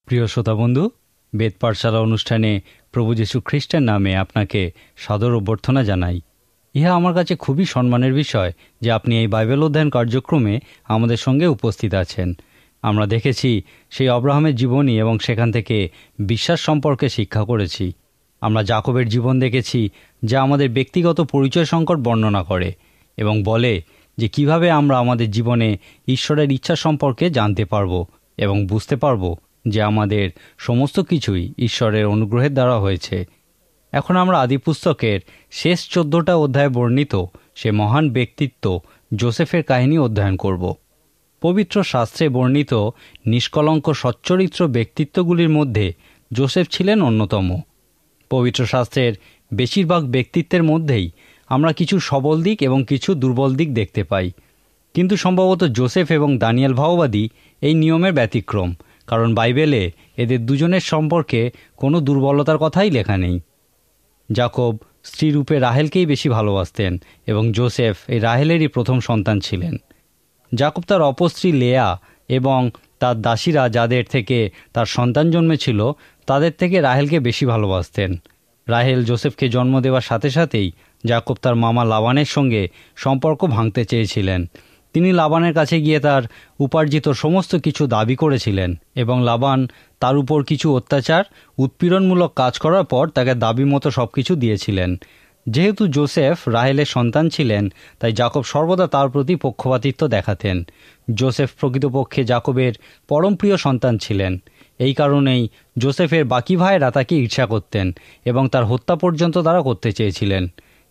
প্রিয় শ্রোতা বন্ধু, বেদ পাঠশালা অনুষ্ঠানে প্রভু যীশু খ্রিস্টের নামে আপনাকে সাদর অভ্যর্থনা জানাই। ইহা আমার কাছে খুবই সম্মানের বিষয় যে আপনি এই বাইবেল অধ্যয়ন কার্যক্রমে আমাদের সঙ্গে উপস্থিত আছেন। আমরা দেখেছি সেই অব্রাহামের জীবনী এবং সেখান থেকে বিশ্বাস সম্পর্কে শিক্ষা করেছি। আমরা যাকবের জীবন দেখেছি, যা আমাদের ব্যক্তিগত পরিচয় সংকট বর্ণনা করে এবং বলে যে কিভাবে আমরা আমাদের জীবনে ঈশ্বরের ইচ্ছা সম্পর্কে জানতে পারব এবং বুঝতে পারব যে আমাদের সমস্ত কিছুই ঈশ্বরের অনুগ্রহের দ্বারা হয়েছে। এখন আমরা আদিপুস্তকের শেষ 14টা অধ্যায়ে বর্ণিত সে মহান ব্যক্তিত্ব যোসেফের কাহিনী অধ্যয়ন করব। পবিত্র শাস্ত্রে বর্ণিত নিষ্কলঙ্ক সচ্চরিত্র ব্যক্তিত্বগুলির মধ্যে যোসেফ ছিলেন অন্যতম। পবিত্র শাস্ত্রের বেশিরভাগ ব্যক্তিত্বের মধ্যেই আমরা কিছু সবল দিক এবং কিছু দুর্বল দিক দেখতে পাই, কিন্তু সম্ভবত যোসেফ এবং দানিয়েল ভাওবাদী এই নিয়মের ব্যতিক্রম, কারণ বাইবেলে এদের দুজনের সম্পর্কে কোনো দুর্বলতার কথাই লেখা নেই। যাকব স্ত্রীরূপে রাহেলকেই বেশি ভালোবাসতেন এবং যোসেফ এই রাহেলেরই প্রথম সন্তান ছিলেন। যাকব তার অপস্ত্রী লেয়া এবং তার দাসীরা যাদের থেকে তার সন্তান জন্মেছিল তাদের থেকে রাহেলকে বেশি ভালোবাসতেন। রাহেল যোসেফকে জন্ম দেওয়ার সাথে সাথেই যাকব তার মামা লাবানের সঙ্গে সম্পর্ক ভাঙতে চেয়েছিলেন। তিনি লাবানের কাছে গিয়ে তার উপার্জিত সমস্ত কিছু দাবি করেছিলেন এবং লাবান তার উপর কিছু অত্যাচার উৎপীড়নমূলক কাজ করার পর তাকে দাবি মতো সব কিছু দিয়েছিলেন। যেহেতু যোসেফ রাহেলের সন্তান ছিলেন, তাই যাকব সর্বদা তার প্রতি পক্ষপাতিত্ব দেখাতেন। যোসেফ প্রকৃতপক্ষে যাকবের পরম প্রিয় সন্তান ছিলেন। এই কারণেই যোসেফের বাকি ভাইয়েরা তাকে ঈর্ষা করতেন এবং তার হত্যা পর্যন্ত তারা করতে চেয়েছিলেন।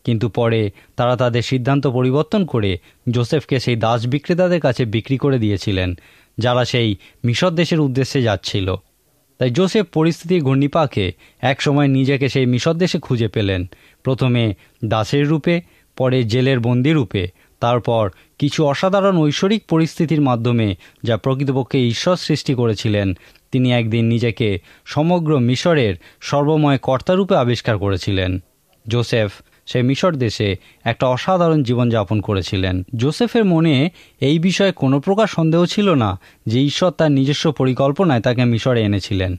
কিন্তু পরে তারা তাদের সিদ্ধান্ত পরিবর্তন করে যোসেফকে সেই দাস বিক্রেতাদের কাছে বিক্রি করে দিয়েছিলেন, যারা সেই মিশর দেশের উদ্দেশ্যে যাচ্ছিল। তাই যোসেফ পরিস্থিতির ঘূর্ণিপাকে একসময় নিজেকে সেই মিশর দেশে খুঁজে পেলেন, প্রথমে দাসের রূপে, পরে জেলের বন্দি রূপে, তারপর কিছু অসাধারণ ঐশ্বরিক পরিস্থিতির মাধ্যমে যা প্রকৃতপক্ষে ঈশ্বর সৃষ্টি করেছিলেন। তিনি একদিন নিজেকে সমগ্র মিশরের সর্বময় কর্তারূপে আবিষ্কার করেছিলেন। যোসেফ সে মিশর দেশে একটা অসাধারণ জীবনযাপন করেছিলেন। যোসেফের মনে এই বিষয়ে কোনো প্রকার সন্দেহ ছিল না যে ঈশ্বর তার নিজস্ব পরিকল্পনায় তাকে মিশরে এনেছিলেন।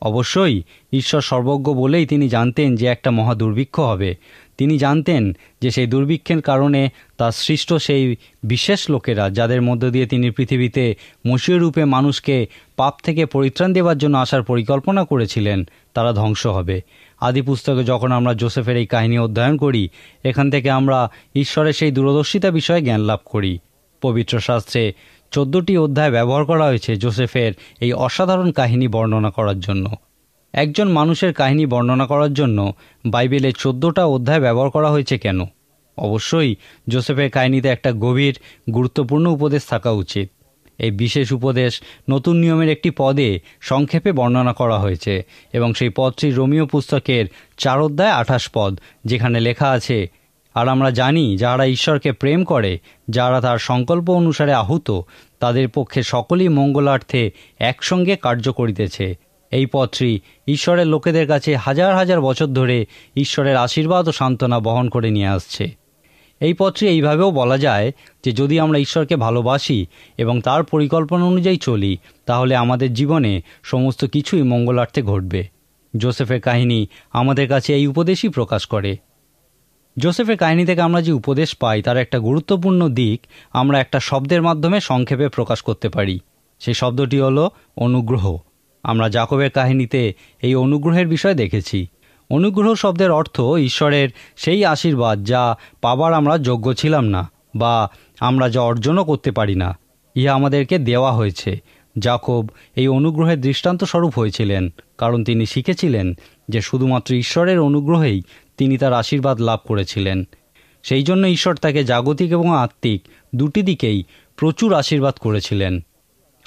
অবশ্যই ঈশ্বর সর্বজ্ঞ বলেই তিনি জানতেন যে একটা মহা দুর্ভিক্ষ হবে। তিনি জানতেন যে সেই দুর্ভিক্ষের কারণে তার সৃষ্ট সেই বিশেষ লোকেরা, যাদের মধ্য দিয়ে তিনি পৃথিবীতে মসীহ রূপে মানুষকে পাপ থেকে পরিত্রাণ দেওয়ার জন্য আসার পরিকল্পনা করেছিলেন, তারা ধ্বংস হবে। আদি পুস্তকে যখন আমরা যোসেফের এই কাহিনী অধ্যয়ন করি, এখান থেকে আমরা ঈশ্বরের সেই দূরদর্শিতা বিষয়ে জ্ঞান লাভ করি। পবিত্র শাস্ত্রে 14টি অধ্যায় ব্যবহার করা হয়েছে যোসেফের এই অসাধারণ কাহিনী বর্ণনা করার জন্য। একজন মানুষের কাহিনী বর্ণনা করার জন্য বাইবেলে 14টা অধ্যায় ব্যবহার করা হয়েছে কেন? অবশ্যই যোসেফের কাহিনীতে একটা গভীর গুরুত্বপূর্ণ উপদেশ থাকা উচিত। এই বিশেষ উপদেশ নতুন নিয়মের একটি পদে সংক্ষেপে বর্ণনা করা হয়েছে এবং সেই পদটি রোমীয় পুস্তকের 4 অধ্যায় 28 পদ, যেখানে লেখা আছে, আর আমরা জানি যারা ঈশ্বরকে প্রেম করে, যারা তার সংকল্প অনুসারে আহুত, তাদের পক্ষে সকলেই মঙ্গলার্থে একসঙ্গে কার্য করিতেছে। এই পত্রী ঈশ্বরের লোকেদের কাছে হাজার হাজার বছর ধরে ঈশ্বরের আশীর্বাদ ও সান্ত্বনা বহন করে নিয়ে আসছে। এই পত্রে এইভাবেও বলা যায় যে যদি আমরা ঈশ্বরকে ভালোবাসি এবং তার পরিকল্পনা অনুযায়ী চলি, তাহলে আমাদের জীবনে সমস্ত কিছুই মঙ্গলার্থে ঘটবে। যোসেফের কাহিনী আমাদের কাছে এই উপদেশই প্রকাশ করে। যোসেফের কাহিনী থেকে আমরা যে উপদেশ পাই তার একটা গুরুত্বপূর্ণ দিক আমরা একটা শব্দের মাধ্যমে সংক্ষেপে প্রকাশ করতে পারি। সেই শব্দটি হলো অনুগ্রহ। আমরা যাকবের কাহিনীতে এই অনুগ্রহের বিষয় দেখেছি। অনুগ্রহ শব্দের অর্থ ঈশ্বরের সেই আশীর্বাদ যা পাবার আমরা যোগ্য ছিলাম না বা আমরা যা অর্জনও করতে পারি না, ইহা আমাদেরকে দেওয়া হয়েছে। যাকব এই অনুগ্রহের দৃষ্টান্ত স্বরূপ হয়েছিলেন, কারণ তিনি শিখেছিলেন যে শুধুমাত্র ঈশ্বরের অনুগ্রহেই তিনি তার আশীর্বাদ লাভ করেছিলেন। সেই জন্য ঈশ্বর তাকে জাগতিক এবং আত্মিক দুটি দিকেই প্রচুর আশীর্বাদ করেছিলেন।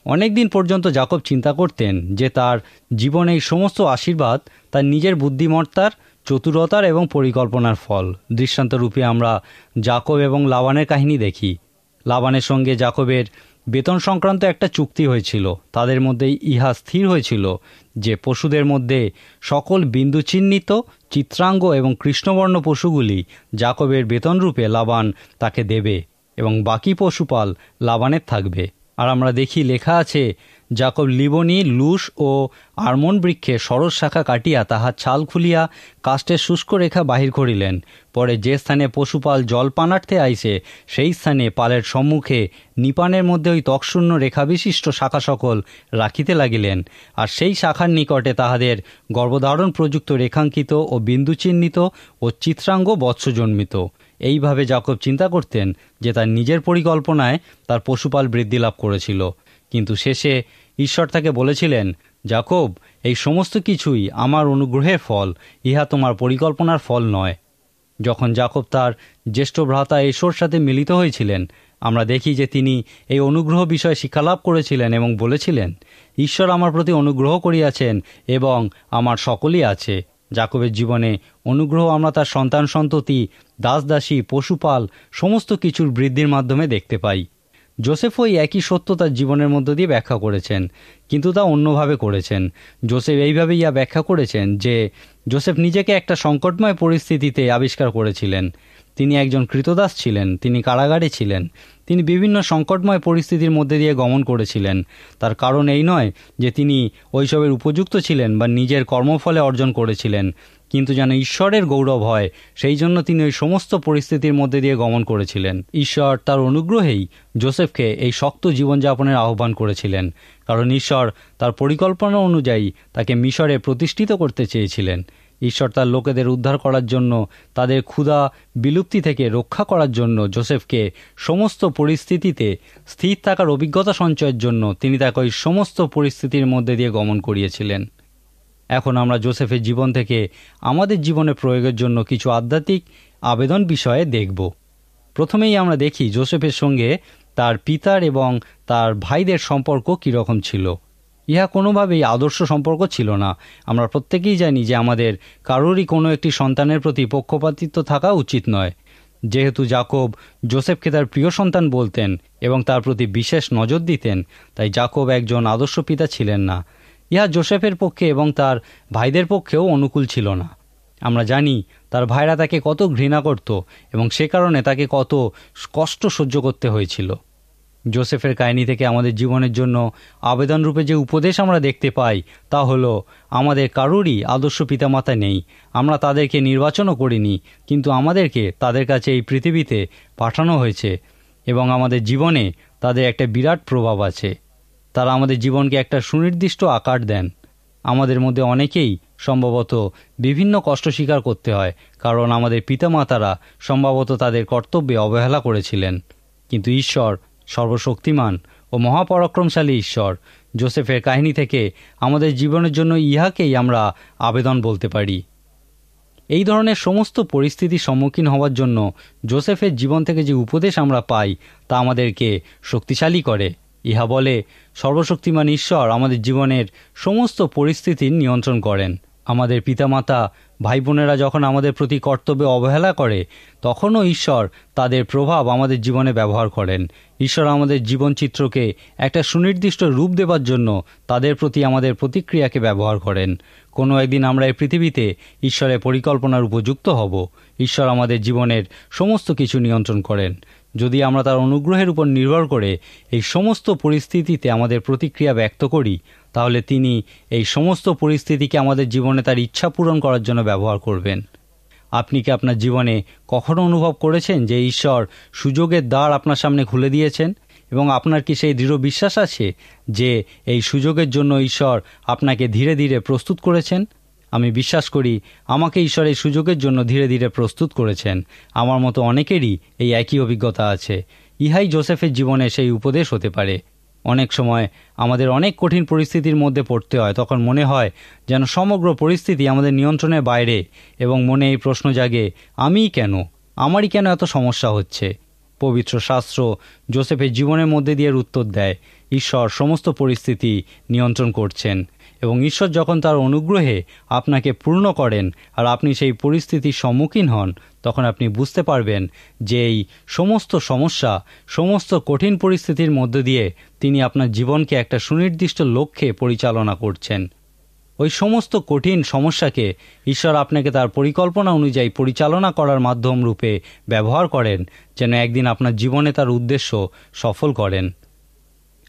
অনেক দিন পর্যন্ত যাকব চিন্তা করতেন যে তার জীবনে এই সমস্ত আশীর্বাদ তার নিজের বুদ্ধিমত্তার, চতুরতার এবং পরিকল্পনার ফল। দৃষ্টান্তরূপে আমরা যাকব এবং লাবানের কাহিনী দেখি। লাবানের সঙ্গে যাকবের বেতন সংক্রান্ত একটা চুক্তি হয়েছিল। তাদের মধ্যে ইহা স্থির হয়েছিল যে পশুদের মধ্যে সকল বিন্দু চিহ্নিত, চিত্রাঙ্গ এবং কৃষ্ণবর্ণ পশুগুলি যাকবের বেতনরূপে লাবান তাকে দেবে এবং বাকি পশুপাল লাবানের থাকবে। আর আমরা দেখি লেখা আছে, যাকব লিবনি, লুস ও আরমন বৃক্ষে সরস শাখা কাটিয়া তাহার ছাল খুলিয়া কাষ্ঠের শুষ্ক রেখা বাহির করিলেন। পরে যে স্থানে পশুপাল জল পানার্থে আইসে সেই স্থানে পালের সম্মুখে নিপানের মধ্যে ওই ত্বকশূন্য রেখাবিশিষ্ট শাখা সকল রাখিতে লাগিলেন। আর সেই শাখার নিকটে তাহাদের গর্ভধারণ প্রযুক্ত রেখাঙ্কিত ও বিন্দু চিহ্নিত ও চিত্রাঙ্গ বৎস জন্মিত। এইভাবে যাকব চিন্তা করতেন যে তার নিজের পরিকল্পনায় তার পশুপাল বৃদ্ধি লাভ করেছিল, কিন্তু শেষে ঈশ্বর তাকে বলেছিলেন, যাকব, এই সমস্ত কিছুই আমার অনুগ্রহের ফল, ইহা তোমার পরিকল্পনার ফল নয়। যখন যাকব তার জ্যেষ্ঠ ভ্রাতা এসোর সাথে মিলিত হয়েছিলেন, আমরা দেখি যে তিনি এই অনুগ্রহ বিষয়ে শিক্ষালাভ করেছিলেন এবং বলেছিলেন, ঈশ্বর আমার প্রতি অনুগ্রহ করিয়াছেন এবং আমার সকলই আছে। যাকবের জীবনে অনুগ্রহ আমরা তার সন্তান সন্ততি, দাস দাসী, পশুপাল সমস্ত কিছুর বৃদ্ধির মাধ্যমে দেখতে পাই। যোসেফও এই একই সত্য তার জীবনের মধ্য দিয়ে ব্যাখ্যা করেছেন, কিন্তু তা অন্যভাবে করেছেন। যোসেফ এইভাবে ইয়া ব্যাখ্যা করেছেন যে যোসেফ নিজেকে একটা সংকটময় পরিস্থিতিতে আবিষ্কার করেছিলেন। তিনি একজন কৃতদাস ছিলেন, তিনি কারাগারে ছিলেন, তিনি বিভিন্ন সংকটময় পরিস্থিতির মধ্যে দিয়ে গমন করেছিলেন। তার কারণ এই নয় যে তিনি ওইসবের উপযুক্ত ছিলেন বা নিজের কর্মফলে অর্জন করেছিলেন, কিন্তু যেন ঈশ্বরের গৌরব হয় সেই জন্য তিনি ওই সমস্ত পরিস্থিতির মধ্যে দিয়ে গমন করেছিলেন। ঈশ্বর তার অনুগ্রহেই যোসেফকে এই শক্ত জীবনযাপনের আহ্বান করেছিলেন, কারণ ঈশ্বর তার পরিকল্পনা অনুযায়ী তাকে মিশরে প্রতিষ্ঠিত করতে চেয়েছিলেন। ঈশ্বর তার লোকেদের উদ্ধার করার জন্য, তাদের ক্ষুধা বিলুপ্তি থেকে রক্ষা করার জন্য যোসেফকে সমস্ত পরিস্থিতিতে স্থির থাকার অভিজ্ঞতা সঞ্চয়ের জন্য তিনি তাকে ওই সমস্ত পরিস্থিতির মধ্যে দিয়ে গমন করিয়েছিলেন। এখন আমরা যোসেফের জীবন থেকে আমাদের জীবনে প্রয়োগের জন্য কিছু আধ্যাত্মিক আবেদন বিষয়ে দেখব। প্রথমেই আমরা দেখি যোসেফের সঙ্গে তার পিতার এবং তার ভাইদের সম্পর্ক কীরকম ছিল। ইহা কোনোভাবেই আদর্শ সম্পর্ক ছিল না। আমরা প্রত্যেকেই জানি যে আমাদের কারোরই কোনো একটি সন্তানের প্রতি পক্ষপাতিত্ব থাকা উচিত নয়। যেহেতু যাকব যোসেফকে তার প্রিয় সন্তান বলতেন এবং তার প্রতি বিশেষ নজর দিতেন, তাই যাকব একজন আদর্শ পিতা ছিলেন না। ইহা যোসেফের পক্ষে এবং তার ভাইদের পক্ষেও অনুকূল ছিল না। আমরা জানি তার ভাইরা তাকে কত ঘৃণা করত এবং সে কারণে তাকে কত কষ্ট সহ্য করতে হয়েছিল। যোসেফের কাহিনী থেকে আমাদের জীবনের জন্য আবেদনরূপে যে উপদেশ আমরা দেখতে পাই তা হলো, আমাদের কারোরই আদর্শ পিতামাতা নেই, আমরা তাদেরকে নির্বাচনও করিনি, কিন্তু আমাদেরকে তাদের কাছে এই পৃথিবীতে পাঠানো হয়েছে এবং আমাদের জীবনে তাদের একটা বিরাট প্রভাব আছে। তারা আমাদের জীবনকে একটা সুনির্দিষ্ট আকার দেন। আমাদের মধ্যে অনেকেই সম্ভবত বিভিন্ন কষ্ট স্বীকার করতে হয়, কারণ আমাদের পিতামাতারা সম্ভবত তাদের কর্তব্যে অবহেলা করেছিলেন। কিন্তু ঈশ্বর সর্বশক্তিমান ও মহাপরাক্রমশালী ঈশ্বর যোসেফের কাহিনী থেকে আমাদের জীবনের জন্য ইহাকেই আমরা আবেদন বলতে পারি। এই ধরনের সমস্ত পরিস্থিতির সম্মুখীন হওয়ার জন্য যোসেফের জীবন থেকে যে উপদেশ আমরা পাই তা আমাদেরকে শক্তিশালী করে। ইহা বলে, সর্বশক্তিমান ঈশ্বর আমাদের জীবনের সমস্ত পরিস্থিতির নিয়ন্ত্রণ করেন। আমাদের পিতামাতা, ভাই বোনেরা যখন আমাদের প্রতি কর্তব্যে অবহেলা করে, তখনও ঈশ্বর তাদের প্রভাব আমাদের জীবনে ব্যবহার করেন। ঈশ্বর আমাদের জীবনচিত্রকে একটা সুনির্দিষ্ট রূপ দেবার জন্য তাদের প্রতি আমাদের প্রতিক্রিয়াকে ব্যবহার করেন। কোনো একদিন আমরা এই পৃথিবীতে ঈশ্বরের পরিকল্পনার উপযুক্ত হব। ঈশ্বর আমাদের জীবনের সমস্ত কিছু নিয়ন্ত্রণ করেন। যদি আমরা তার অনুগ্রহের উপর নির্ভর করে এই সমস্ত পরিস্থিতিতে আমাদের প্রতিক্রিয়া ব্যক্ত করি, তাহলে তিনি এই সমস্ত পরিস্থিতিকে আমাদের জীবনে তার ইচ্ছা পূরণ করার জন্য ব্যবহার করবেন। আপনি কি আপনার জীবনে কখনো অনুভব করেছেন যে ঈশ্বর সুযোগের দ্বার আপনার সামনে খুলে দিয়েছেন এবং আপনার কি সেই দৃঢ় বিশ্বাস আছে যে এই সুযোগের জন্য ঈশ্বর আপনাকে ধীরে ধীরে প্রস্তুত করেছেন? আমি বিশ্বাস করি আমাকে ঈশ্বর এই সুযোগের জন্য ধীরে ধীরে প্রস্তুত করেছেন। আমার মতো অনেকেরই এই একই অভিজ্ঞতা আছে। ইহাই যোসেফের জীবনে সেই উপদেশ হতে পারে। অনেক সময় আমাদের অনেক কঠিন পরিস্থিতির মধ্যে পড়তে হয়, তখন মনে হয় যেন সমগ্র পরিস্থিতি আমাদের নিয়ন্ত্রণের বাইরে এবং মনে এই প্রশ্ন জাগে, আমিই কেন, আমারই কেন এত সমস্যা হচ্ছে? পবিত্র শাস্ত্র যোসেফের জীবনের মধ্যে দিয়ে উত্তর দেয়, ঈশ্বর সমস্ত পরিস্থিতি নিয়ন্ত্রণ করছেন এবং ঈশ্বর যখন তার অনুগ্রহে আপনাকে পূর্ণ করেন আর আপনি সেই পরিস্থিতির সম্মুখীন হন, তখন আপনি বুঝতে পারবেন যে এই সমস্ত সমস্যা, সমস্ত কঠিন পরিস্থিতির মধ্য দিয়ে তিনি আপনার জীবনকে একটা সুনির্দিষ্ট লক্ষ্যে পরিচালনা করছেন। ওই সমস্ত কঠিন সমস্যাকে ঈশ্বর আপনাকে তার পরিকল্পনা অনুযায়ী পরিচালনা করার মাধ্যম রূপে ব্যবহার করেন, যেন একদিন আপনার জীবনে তার উদ্দেশ্য সফল করেন।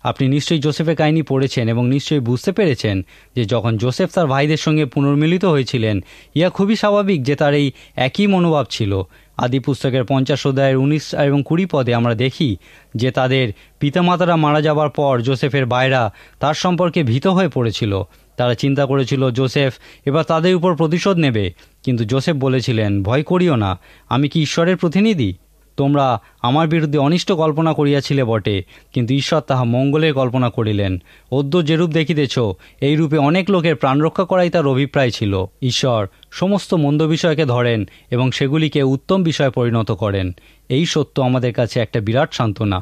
আপনি নিশ্চয়ই জোসেফের কাহিনী পড়েছেন এবং নিশ্চয়ই বুঝতে পেরেছেন যে যখন জোসেফ তার ভাইদের সঙ্গে পুনর্মিলিত হয়েছিলেন, ইহা খুবই স্বাভাবিক যে তার এই একই মনোভাব ছিল। আদি পুস্তকের 50 অধ্যায়ের 19 এবং 20 পদে আমরা দেখি যে তাদের পিতামাতারা মারা যাবার পর জোসেফের ভাইরা তার সম্পর্কে ভীত হয়ে পড়েছিল। তারা চিন্তা করেছিল জোসেফ এবার তাদের উপর প্রতিশোধ নেবে, কিন্তু জোসেফ বলেছিলেন, ভয় করিও না, আমি কি ঈশ্বরের প্রতিনিধি? তোমরা আমার বিরুদ্ধে অনিষ্ট কল্পনা করিয়াছিলে বটে, কিন্তু ঈশ্বর তাহা মঙ্গলের কল্পনা করিলেন। অদ্য যেরূপ দেখিতেছ, এই রূপে অনেক লোকের প্রাণরক্ষা করাই তার অভিপ্রায় ছিল। ঈশ্বর সমস্ত মন্দ বিষয়কে ধরেন এবং সেগুলিকে উত্তম বিষয়ে পরিণত করেন। এই সত্য আমাদের কাছে একটা বিরাট সান্ত্বনা।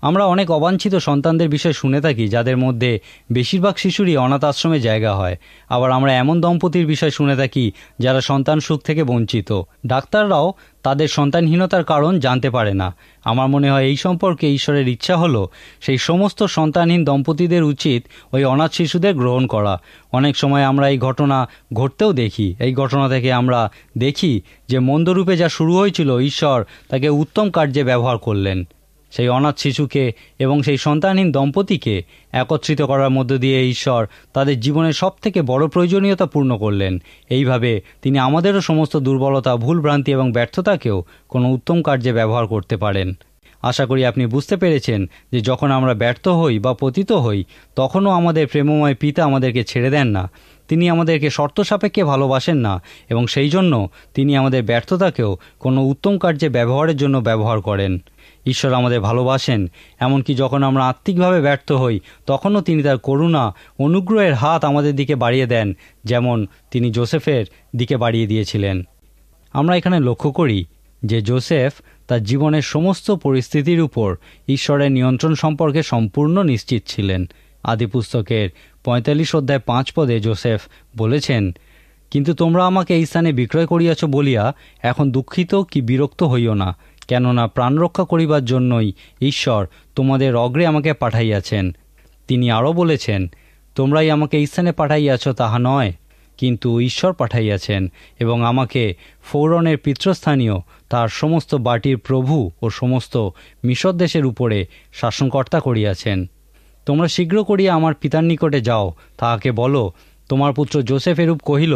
আমরা অনেক অবাঞ্ছিত সন্তানদের বিষয়ে শুনে থাকি, যাদের মধ্যে বেশিরভাগ শিশুরই অনাথ আশ্রমে জায়গা হয়। আবার আমরা এমন দম্পতির বিষয়ে শুনে থাকি যারা সন্তান সুখ থেকে বঞ্চিত। ডাক্তাররাও তাদের সন্তানহীনতার কারণ জানতে পারে না। আমার মনে হয় এই সম্পর্কে ঈশ্বরের ইচ্ছা হলো সেই সমস্ত সন্তানহীন দম্পতিদের উচিত ওই অনাথ শিশুদের গ্রহণ করা। অনেক সময় আমরা এই ঘটনা ঘটতেও দেখি। এই ঘটনা থেকে আমরা দেখি যে মন্দরূপে যা শুরু হয়েছিল, ঈশ্বর তাকে উত্তম কার্যে ব্যবহার করলেন। সেই অনাথ শিশুকে এবং সেই সন্তানহীন দম্পতিকে একত্রিত করার মধ্য দিয়ে ঈশ্বর তাদের জীবনের সবথেকে বড় প্রয়োজনীয়তা পূর্ণ করলেন। এইভাবে তিনি আমাদেরও সমস্ত দুর্বলতা, ভুলভ্রান্তি এবং ব্যর্থতাকেও কোনো উত্তম কার্যে ব্যবহার করতে পারেন। আশা করি আপনি বুঝতে পেরেছেন যে যখন আমরা ব্যর্থ হই বা পতিত হই, তখনও আমাদের প্রেমময় পিতা আমাদেরকে ছেড়ে দেন না। তিনি আমাদেরকে শর্ত সাপেক্ষে ভালোবাসেন না এবং সেই জন্য তিনি আমাদের ব্যর্থতাকেও কোনো উত্তম কার্যে ব্যবহারের জন্য ব্যবহার করেন। ঈশ্বর আমাদের ভালোবাসেন, এমনকি যখন আমরা আত্মিকভাবে ব্যর্থ হই তখনও তিনি তার করুণা, অনুগ্রহের হাত আমাদের দিকে বাড়িয়ে দেন, যেমন তিনি জোসেফের দিকে বাড়িয়ে দিয়েছিলেন। আমরা এখানে লক্ষ্য করি যে জোসেফ তার জীবনের সমস্ত পরিস্থিতির উপর ঈশ্বরের নিয়ন্ত্রণ সম্পর্কে সম্পূর্ণ নিশ্চিত ছিলেন। আদি পুস্তকের 45 অধ্যায় 5 পদে জোসেফ বলেছেন, কিন্তু তোমরা আমাকে এই স্থানে বিক্রয় করিয়াছ বলিয়া এখন দুঃখিত কি বিরক্ত হইও না, কেননা প্রাণরক্ষা করিবার জন্যই ঈশ্বর তোমাদের অগ্রে আমাকে পাঠাইয়াছেন। তিনি আরও বলেছেন, তোমরাই আমাকে এই স্থানে পাঠাইয়াছ তাহা নয়, কিন্তু ঈশ্বর পাঠাইয়াছেন এবং আমাকে ফৌরনের পিতৃস্থানীয় তার সমস্ত বাটির প্রভু ও সমস্ত মিশর দেশের উপরে শাসনকর্তা করিয়াছেন। তোমরা শীঘ্র করিয়া আমার পিতার নিকটে যাও, তাহাকে বলো, তোমার পুত্র জোসেফ এরূপ কহিল,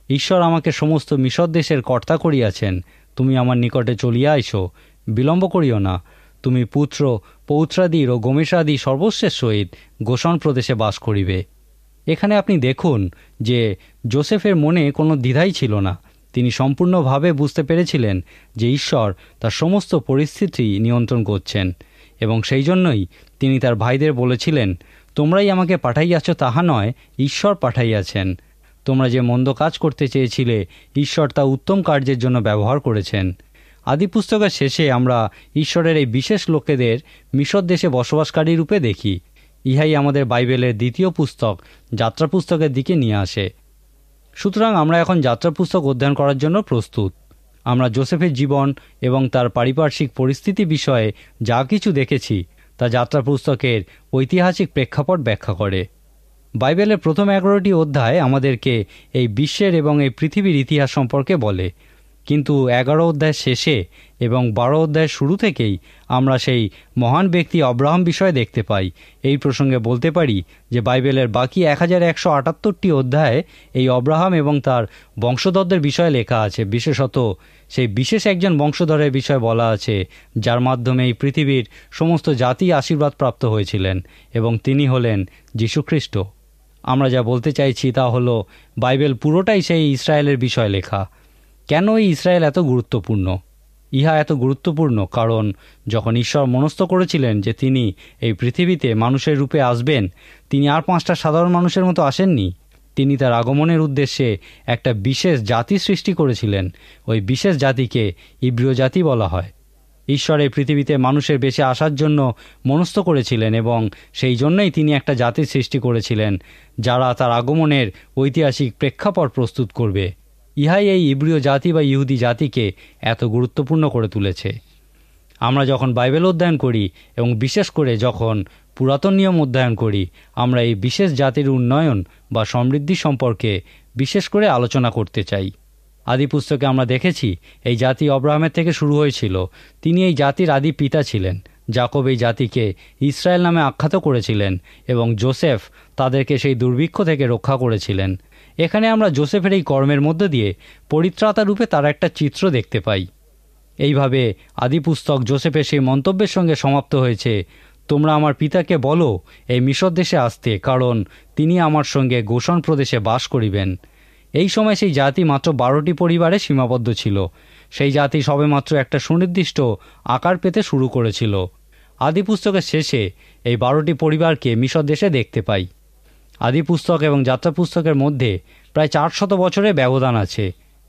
ঈশ্বর আমাকে সমস্ত মিশর দেশের কর্তা করিয়াছেন। তুমি আমার নিকটে চলিয়া আইসো, বিলম্ব করিও না। তুমি পুত্র পৌত্রাদির ও গমেশাদি সর্বস্বের সহিত গোষণ প্রদেশে বাস করিবে। এখানে আপনি দেখুন যে জোসেফের মনে কোনো দ্বিধাই ছিল না। তিনি সম্পূর্ণভাবে বুঝতে পেরেছিলেন যে ঈশ্বর তার সমস্ত পরিস্থিতি নিয়ন্ত্রণ করছেন এবং সেই জন্যই তিনি তার ভাইদের বলেছিলেন, তোমরাই আমাকে পাঠাইয়াছ তাহা নয়, ঈশ্বর পাঠাইয়াছেন। তোমরা যে মন্দ কাজ করতে চেয়েছিলে, ঈশ্বর তা উত্তম কার্যের জন্য ব্যবহার করেছেন। আদি পুস্তকের শেষে আমরা ঈশ্বরের এই বিশেষ লোকেদের মিশর দেশে বসবাসকারী রূপে দেখি। ইহাই আমাদের বাইবেলের দ্বিতীয় পুস্তক যাত্রা পুস্তকের দিকে নিয়ে আসে। সুতরাং আমরা এখন যাত্রা পুস্তক অধ্যয়ন করার জন্য প্রস্তুত। আমরা জোসেফের জীবন এবং তার পারিপার্শ্বিক পরিস্থিতি বিষয়ে যা কিছু দেখেছি তা যাত্রা পুস্তকের ঐতিহাসিক প্রেক্ষাপট ব্যাখ্যা করে। বাইবেলের প্রথম 11টি অধ্যায় আমাদেরকে এই বিশ্বের এবং এই পৃথিবীর ইতিহাস সম্পর্কে বলে, কিন্তু 11 অধ্যায়ের শেষে এবং 12 অধ্যায়ের শুরু থেকেই আমরা সেই মহান ব্যক্তি অব্রাহাম বিষয়ে দেখতে পাই। এই প্রসঙ্গে বলতে পারি যে বাইবেলের বাকি 1178টি অধ্যায়ে এই অব্রাহাম এবং তার বংশধরদের বিষয়ে লেখা আছে। বিশেষত সেই বিশেষ একজন বংশধরের বিষয়ে বলা আছে যার মাধ্যমে এই পৃথিবীর সমস্ত জাতি আশীর্বাদ প্রাপ্ত হয়েছিলেন এবং তিনি হলেন যীশুখ্রিস্ট। আমরা যা বলতে চাইছি তা হলো বাইবেল পুরোটাই সেই ইসরায়েলের বিষয়ে লেখা। কেন এই ইসরায়েল এত গুরুত্বপূর্ণ? ইহা এত গুরুত্বপূর্ণ কারণ যখন ঈশ্বর মনস্থ করেছিলেন যে তিনি এই পৃথিবীতে মানুষের রূপে আসবেন, তিনি আর 5টা সাধারণ মানুষের মতো আসেননি। তিনি তার আগমনের উদ্দেশ্যে একটা বিশেষ জাতি সৃষ্টি করেছিলেন। ওই বিশেষ জাতিকে ইব্রিয় জাতি বলা হয়। ঈশ্বর এই পৃথিবীতে মানুষের বেশে আসার জন্য মনস্থ করেছিলেন এবং সেই জন্যই তিনি একটা জাতির সৃষ্টি করেছিলেন যারা তার আগমনের ঐতিহাসিক প্রেক্ষাপট প্রস্তুত করবে। ইহাই এই ইব্রিয় জাতি বা ইহুদি জাতিকে এত গুরুত্বপূর্ণ করে তুলেছে। আমরা যখন বাইবেল অধ্যয়ন করি এবং বিশেষ করে যখন পুরাতন নিয়ম অধ্যয়ন করি, আমরা এই বিশেষ জাতির উন্নয়ন বা সমৃদ্ধি সম্পর্কে বিশেষ করে আলোচনা করতে চাই। আদি পুস্তকে আমরা দেখেছি এই জাতি অব্রাহামের থেকে শুরু হয়েছিল। তিনি এই জাতির আদি পিতা ছিলেন। যাকব এই জাতিকে ইসরায়েল নামে আখ্যাত করেছিলেন এবং যোসেফ তাদেরকে সেই দুর্ভিক্ষ থেকে রক্ষা করেছিলেন। এখানে আমরা যোসেফের এই কর্মের মধ্য দিয়ে পরিত্রাতা রূপে তার একটা চিত্র দেখতে পাই। এইভাবে আদিপুস্তক যোসেফের সেই মন্তব্যের সঙ্গে সমাপ্ত হয়েছে, তোমরা আমার পিতাকে বলো এই মিশর দেশে আসতে, কারণ তিনি আমার সঙ্গে গোশন প্রদেশে বাস করিবেন। এই সময় সেই জাতি মাত্র 12টি পরিবারে সীমাবদ্ধ ছিল। সেই জাতি সবেমাত্র একটা সুনির্দিষ্ট আকার পেতে শুরু করেছিল। আদিপুস্তকের শেষে এই 12টি পরিবারকে মিশর দেশে দেখতে পাই। আদিপুস্তক এবং যাত্রাপুস্তকের মধ্যে প্রায় 400 বছরের ব্যবধান আছে।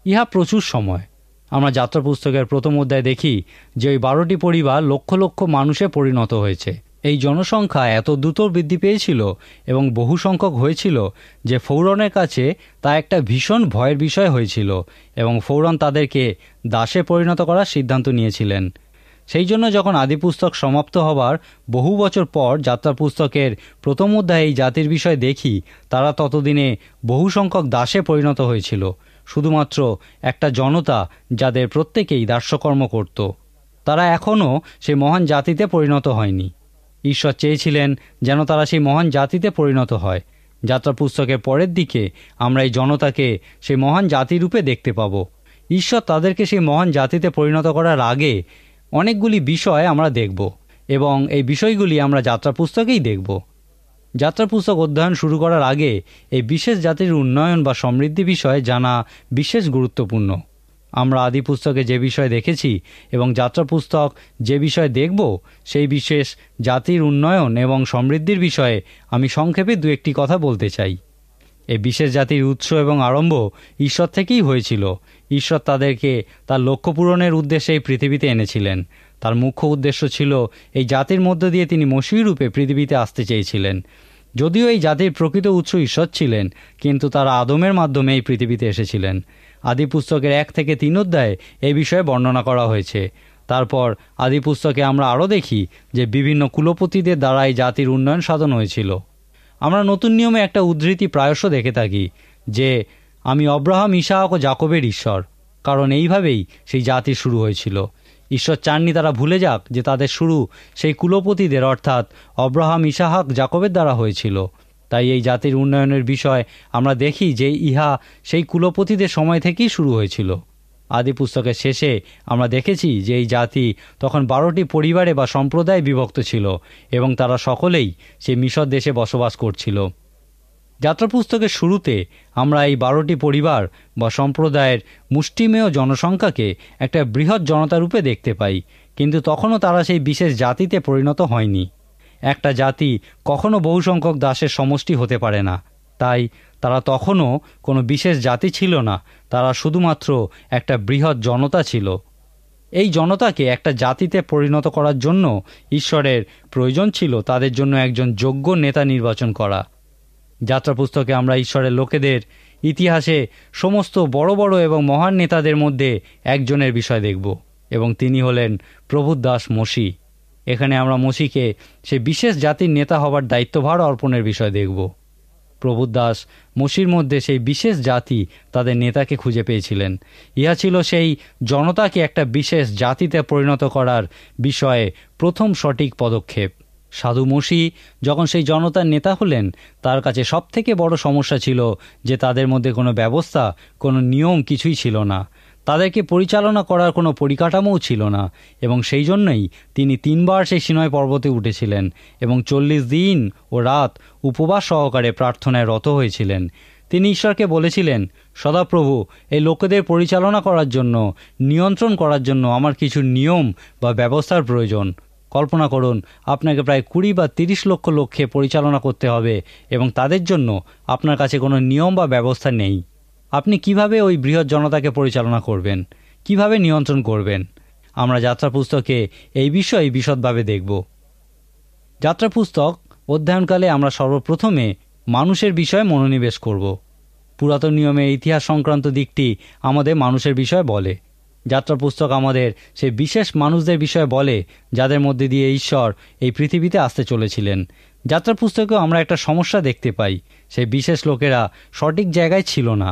ইহা প্রচুর সময়। আমরা যাত্রাপুস্তকের প্রথম অধ্যায়ে দেখি যে ওই 12টি পরিবার লক্ষ লক্ষ মানুষে পরিণত হয়েছে। এই জনসংখ্যা এত দ্রুত বৃদ্ধি পেয়েছিল এবং বহু সংখ্যক হয়েছিল যে ফৌরনের কাছে তা একটা ভীষণ ভয়ের বিষয় হয়েছিল এবং ফৌরন তাদেরকে দাসে পরিণত করার সিদ্ধান্ত নিয়েছিলেন। সেই জন্য যখন আদিপুস্তক সমাপ্ত হবার বহু বছর পর যাত্রাপুস্তকের প্রথম অধ্যায়ে এই জাতির বিষয় দেখি, তারা ততদিনে বহু সংখ্যক দাসে পরিণত হয়েছিল। শুধুমাত্র একটা জনতা যাদের প্রত্যেকেই দাস্যকর্ম করত। তারা এখনও সেই মহান জাতিতে পরিণত হয়নি। ঈশ্বর চেয়েছিলেন যেন তারা সেই মহান জাতিতে পরিণত হয়। যাত্রাপুস্তকের পরের দিকে আমরা এই জনতাকে সেই মহান জাতিরূপে দেখতে পাব। ঈশ্বর তাদেরকে সেই মহান জাতিতে পরিণত করার আগে অনেকগুলি বিষয় আমরা দেখব এবং এই বিষয়গুলি আমরা যাত্রাপুস্তকেই দেখব। যাত্রাপুস্তক অধ্যয়ন শুরু করার আগে এই বিশেষ জাতির উন্নয়ন বা সমৃদ্ধি বিষয়ে জানা বিশেষ গুরুত্বপূর্ণ। আমরা আদিপুস্তকে যে বিষয় দেখেছি এবং যাত্রাপুস্তক যে বিষয় দেখব, সেই বিশেষ জাতির উন্নয়ন এবং সমৃদ্ধির বিষয়ে আমি সংক্ষেপে দু একটি কথা বলতে চাই। এই বিশেষ জাতির উৎস এবং আরম্ভ ঈশ্বর থেকেই হয়েছিল। ঈশ্বর তাদেরকে তার লক্ষ্য পূরণের উদ্দেশ্যে এই পৃথিবীতে এনেছিলেন। তার মুখ্য উদ্দেশ্য ছিল এই জাতির মধ্য দিয়ে তিনি মসীহ রূপে পৃথিবীতে আসতে চেয়েছিলেন। যদিও এই জাতির প্রকৃত উৎস ঈশ্বর ছিলেন, কিন্তু তারা আদমের মাধ্যমে এই পৃথিবীতে এসেছিলেন। আদিপুস্তকের 1 থেকে 3 অধ্যায়ে এই বিষয়ে বর্ণনা করা হয়েছে। তারপর আদিপুস্তকে আমরা আরও দেখি যে বিভিন্ন কুলপতিদের দ্বারা এই জাতির উন্নয়ন সাধন হয়েছিল। আমরা নতুন নিয়মে একটা উদ্ধৃতি প্রায়শ দেখে থাকি যে আমি অব্রাহাম, ইসাহাক ও যাকবের ঈশ্বর, কারণ এইভাবেই সেই জাতি শুরু হয়েছিল। ঈশ্বর চাননি তারা ভুলে যাক যে তাদের শুরু সেই কুলপতিদের অর্থাৎ অব্রাহাম, ইসাহাক, যাকবের দ্বারা হয়েছিল। তাই এই জাতির উন্নয়নের বিষয় আমরা দেখি যে ইহা সেই কুলপতিদের সময় থেকেই শুরু হয়েছিল। আদিপুস্তকের শেষে আমরা দেখেছি যে এই জাতি তখন 12টি পরিবারে বা সম্প্রদায়ে বিভক্ত ছিল এবং তারা সকলেই সেই মিশর দেশে বসবাস করছিল। যাত্রাপুস্তকের শুরুতে আমরা এই 12টি পরিবার বা সম্প্রদায়ের মুষ্টিমেয় জনসংখ্যাকে একটা বৃহৎ জনতারূপে দেখতে পাই, কিন্তু তখনও তারা সেই বিশেষ জাতিতে পরিণত হয়নি। একটা জাতি কখনো বহু সংখ্যক দাসের সমষ্টি হতে পারে না, তাই তারা তখনও কোনো বিশেষ জাতি ছিল না। তারা শুধুমাত্র একটা বৃহৎ জনতা ছিল। এই জনতাকে একটা জাতিতে পরিণত করার জন্য ঈশ্বরের প্রয়োজন ছিল তাদের জন্য একজন যোগ্য নেতা নির্বাচন করা। যাত্রাপুস্তকে আমরা ঈশ্বরের লোকেদের ইতিহাসে সমস্ত বড় বড় এবং মহান নেতাদের মধ্যে একজনের বিষয় দেখব এবং তিনি হলেন প্রভুর দাস মসীহ। এখানে আমরা মসীহকে সে বিশেষ জাতির নেতা হবার দায়িত্বভার অর্পণের বিষয় দেখব। প্রভুর দাস মসীহর মধ্যে সেই বিশেষ জাতি তাদের নেতাকে খুঁজে পেয়েছিলেন। ইহা ছিল সেই জনতাকে একটা বিশেষ জাতিতে পরিণত করার বিষয়ে প্রথম সঠিক পদক্ষেপ। সাধু মসীহ যখন সেই জনতার নেতা হলেন, তার কাছে সবথেকে বড় সমস্যা ছিল যে তাদের মধ্যে কোনো ব্যবস্থা, কোনো নিয়ম কিছুই ছিল না। তাদেরকে পরিচালনা করার কোনো পরিকাঠামোও ছিল না এবং সেই জন্যই তিনি 3 বার সেই সিনাই পর্বতে উঠেছিলেন এবং 40 দিন ও রাত উপবাস সহকারে প্রার্থনায় রত হয়েছিলেন। তিনি ঈশ্বরকে বলেছিলেন, সদাপ্রভু, এই লোকেদের পরিচালনা করার জন্য, নিয়ন্ত্রণ করার জন্য আমার কিছু নিয়ম বা ব্যবস্থার প্রয়োজন। কল্পনা করুন, আপনাকে প্রায় 20 বা 30 লক্ষ লোককে পরিচালনা করতে হবে এবং তাদের জন্য আপনার কাছে কোনো নিয়ম বা ব্যবস্থা নেই। আপনি কিভাবে ওই বৃহৎ জনতাকে পরিচালনা করবেন, কিভাবে নিয়ন্ত্রণ করবেন? আমরা যাত্রাপুস্তকে এই বিষয়ে বিশদভাবে দেখব। যাত্রাপুস্তক অধ্যয়নকালে আমরা সর্বপ্রথমে মানুষের বিষয়ে মনোনিবেশ করব। পুরাতন নিয়মে ইতিহাস সংক্রান্ত দিকটি আমাদের মানুষের বিষয়ে বলে। যাত্রাপুস্তক আমাদের সেই বিশেষ মানুষদের বিষয়ে বলে যাদের মধ্যে দিয়ে ঈশ্বর এই পৃথিবীতে আসতে চলেছিলেন। যাত্রাপুস্তকেও আমরা একটা সমস্যা দেখতে পাই, সেই বিশেষ লোকেরা সঠিক জায়গায় ছিল না।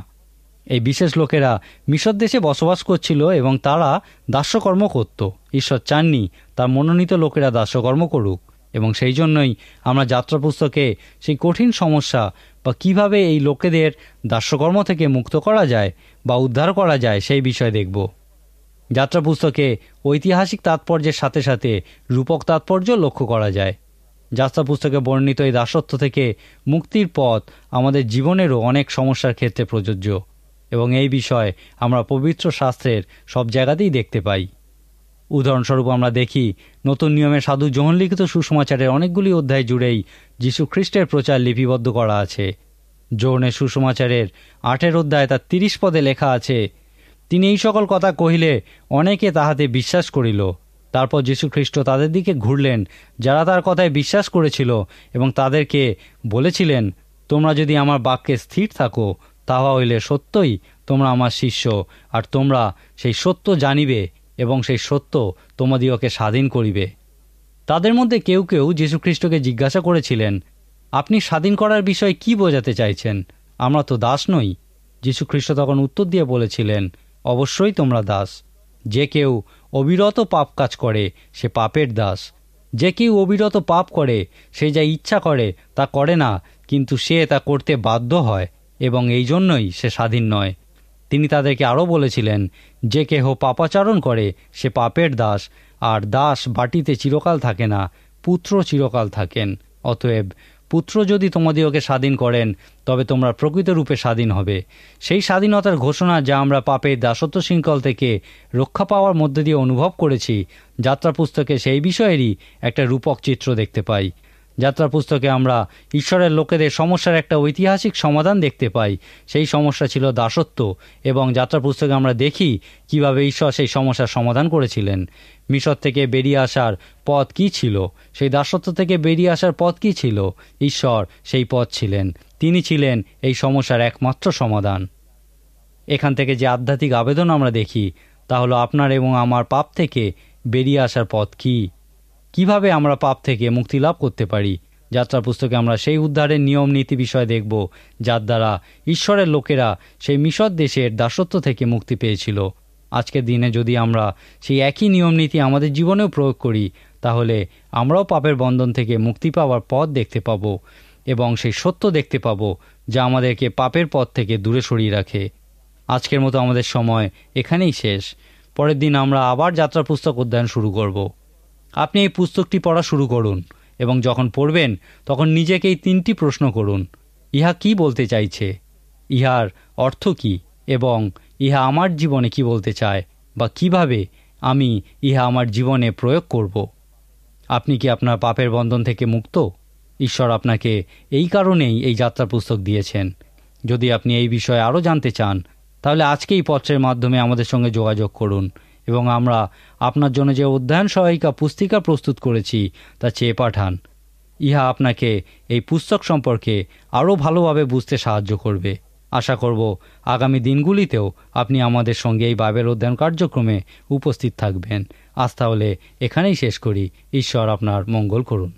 এই বিশেষ লোকেরা মিশর দেশে বসবাস করছিল এবং তারা দাস্যকর্ম করত। ঈশ্বর চাননি তার মনোনীত লোকেরা দাস্যকর্ম করুক, এবং সেই জন্যই আমরা যাত্রা পুস্তকে সেই কঠিন সমস্যা বা কিভাবে এই লোকেদের দাস্যকর্ম থেকে মুক্ত করা যায় বা উদ্ধার করা যায় সেই বিষয় দেখব। যাত্রা পুস্তকে ঐতিহাসিক তাৎপর্যের সাথে সাথে রূপক তাৎপর্য লক্ষ্য করা যায়। যাত্রা পুস্তকে বর্ণিত এই দাসত্ব থেকে মুক্তির পথ আমাদের জীবনেরও অনেক সমস্যার ক্ষেত্রে প্রযোজ্য, এবং এই বিষয় আমরা পবিত্র শাস্ত্রের সব জায়গাতেই দেখতে পাই। উদাহরণস্বরূপ আমরা দেখি নতুন নিয়মের সাধু যোহন লিখিত সুসমাচারের অনেকগুলি অধ্যায় জুড়েই যীশু খ্রিস্টের প্রচার লিপিবদ্ধ করা আছে। যোহনের সুসমাচারের 8 অধ্যায় তার 30 পদে লেখা আছে, তিনি এই সকল কথা কহিলে অনেকে তাহাতে বিশ্বাস করিল। তারপর যীশুখ্রিস্ট তাদের দিকে ঘুরলেন যারা তার কথায় বিশ্বাস করেছিল এবং তাদেরকে বলেছিলেন, তোমরা যদি আমার বাক্যে স্থির থাকো তাহা হইলে সত্যই তোমরা আমার শিষ্য, আর তোমরা সেই সত্য জানিবে এবং সেই সত্য তোমাদিওকে স্বাধীন করিবে। তাদের মধ্যে কেউ কেউ যীশুখ্রিস্টকে জিজ্ঞাসা করেছিলেন, আপনি স্বাধীন করার বিষয়ে কি বোঝাতে চাইছেন? আমরা তো দাস নই। যীশুখ্রিস্ট তখন উত্তর দিয়ে বলেছিলেন, অবশ্যই তোমরা দাস। যে কেউ অবিরত পাপ কাজ করে সে পাপের দাস। যে কেউ অবিরত পাপ করে সে যা ইচ্ছা করে তা করে না, কিন্তু সে তা করতে বাধ্য হয়, এবং এই জন্যই সে স্বাধীন নয়। তিনি তাদেরকে আরও বলেছিলেন, যে কেহ পাপাচরণ করে সে পাপের দাস, আর দাস বাটিতে চিরকাল থাকে না, পুত্র চিরকাল থাকেন। অতএব পুত্র যদি তোমাদিওকে স্বাধীন করেন তবে তোমরা প্রকৃতরূপে স্বাধীন হবে। সেই স্বাধীনতার ঘোষণা যা আমরা পাপের দাসত্ব শৃঙ্খল থেকে রক্ষা পাওয়ার মধ্যে দিয়ে অনুভব করেছি, যাত্রা পুস্তকে সেই বিষয়েরই একটা রূপক চিত্র দেখতে পাই। যাত্রা পুস্তকে আমরা ঈশ্বরের লোকেদের সমস্যার একটা ঐতিহাসিক সমাধান দেখতে পাই। সেই সমস্যা ছিল দাসত্ব, এবং যাত্রা পুস্তকে আমরা দেখি কিভাবে ঈশ্বর সেই সমস্যার সমাধান করেছিলেন। মিশর থেকে বেরিয়ে আসার পথ কী ছিল? সেই দাসত্ব থেকে বেরিয়ে আসার পথ কী ছিল? ঈশ্বর সেই পথ ছিলেন। তিনি ছিলেন এই সমস্যার একমাত্র সমাধান। এখান থেকে যে আধ্যাত্মিক আবেদন আমরা দেখি তা হলো আপনার এবং আমার পাপ থেকে বেরিয়ে আসার পথ কী? কিভাবে আমরা পাপ থেকে মুক্তি লাভ করতে পারি? যাত্রা পুস্তকে আমরা সেই উদ্ধারের নিয়ম নীতি বিষয় দেখব, যার দ্বারা ঈশ্বরের লোকেরা সেই মিশর দেশের দাসত্ব থেকে মুক্তি পেয়েছিল। আজকের দিনে যদি আমরা সেই একই নিয়ম নীতি আমাদের জীবনেও প্রয়োগ করি, তাহলে আমরাও পাপের বন্ধন থেকে মুক্তি পাওয়ার পথ দেখতে পাব, এবং সেই সত্য দেখতে পাব যা আমাদেরকে পাপের পথ থেকে দূরে সরিয়ে রাখে। আজকের মতো আমাদের সময় এখানেই শেষ। পরের দিন আমরা আবার যাত্রা পুস্তক অধ্যয়ন শুরু করব। আপনি এই পুস্তকটি পড়া শুরু করুন, এবং যখন পড়বেন তখন নিজেকে এই 3টি প্রশ্ন করুন। ইহা কি বলতে চাইছে? ইহার অর্থ কি? এবং ইহা আমার জীবনে কি বলতে চায়, বা কিভাবে আমি ইহা আমার জীবনে প্রয়োগ করব? আপনি কি আপনার পাপের বন্ধন থেকে মুক্ত? ঈশ্বর আপনাকে এই কারণেই এই যাত্রা পুস্তক দিয়েছেন। যদি আপনি এই বিষয়ে আরও জানতে চান, তাহলে আজকেই পত্রের মাধ্যমে আমাদের সঙ্গে যোগাযোগ করুন, এবং আমরা আপনার জন্য যে অধ্যয়ন সহায়িকা পুস্তিকা প্রস্তুত করেছি তা চেয়ে পাঠান। ইহা আপনাকে এই পুস্তক সম্পর্কে আরও ভালোভাবে বুঝতে সাহায্য করবে। আশা করব আগামী দিনগুলিতেও আপনি আমাদের সঙ্গে এই বাইবেল অধ্যয়ন কার্যক্রমে উপস্থিত থাকবেন। আজ তাহলে এখানেই শেষ করি। ঈশ্বর আপনার মঙ্গল করুন।